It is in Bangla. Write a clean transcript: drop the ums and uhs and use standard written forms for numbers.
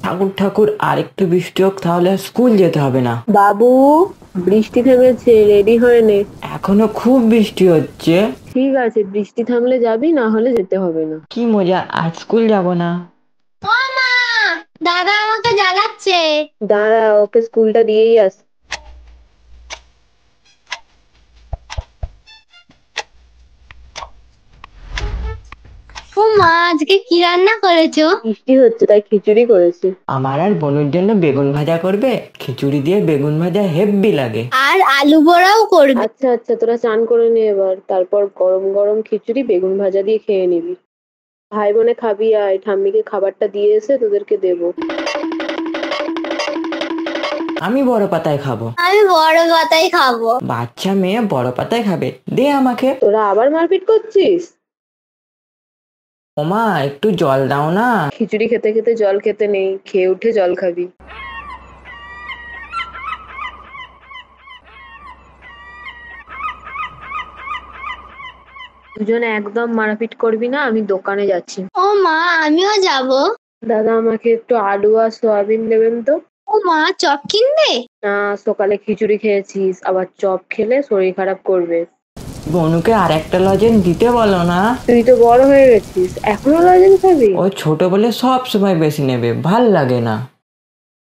ঠাকুর ঠাকুর আর একটু বৃষ্টি হোক, তাহলে স্কুল যেতে হবে না। বাবু, বৃষ্টি থেমেছে, রেডি হয়ে নে। এখনো খুব বৃষ্টি হচ্ছে। ঠিক আছে, বৃষ্টি থামলে যাবি, না হলে যেতে হবে না। কি মজা, আজ স্কুল যাব না। ও মা, দাদা আমাকে জ্বালাচ্ছে। দাঁড়া, ওকে স্কুলটা দিয়েই আস। ও মা, আজকে কি রান্না করেছো? বৃষ্টি হচ্ছে তাই খিচুড়ি করেছি। আমার আর বোনের জন্য বেগুন ভাজা করবে? খিচুড়ি দিয়ে বেগুন ভাজা হেব্বি লাগে। আর আলু বড়াও করবে। আচ্ছা আচ্ছা, তোরা চান করে নে এবার, তারপর গরম গরম খিচুড়ি বেগুন ভাজা দিয়ে খেয়ে নিবি। ভাই বোনে খাবি, আয়, ঠাম্মিকে খাবারটা দিয়ে এসে তোদেরকে দেবো। আমি বড় পাতায় খাবো। আমি বড় পাতাই খাবো। বাচ্চা মেয়ে বড় পাতায় খাবে, দে আমাকে। তোরা আবার মারপিট করছিস? ওমা, একটু জল দাও না। খিচুড়ি খেতে খেতে জল খেতে নেই, খেয়ে উঠে জল খাবি। দুজনে একদম মারপিট করবি না, আমি দোকানে যাচ্ছি। ও মা, আমিও যাব। দাদা, আমাকে একটু আলু আর সয়াবিন দেবেন তো। ও মা, চপ কিনবে? না, সকালে খিচুড়ি খেয়েছিস, আবার চপ খেলে শরীর খারাপ করবে। বনুকে আর একটা লজেন দিতে বলো না। তুই তো বড় হয়ে গেছিস, এখনো লজেন্স খাবি? ও ছোট বলে সব সময় বেশি নেবে, ভাল লাগে না।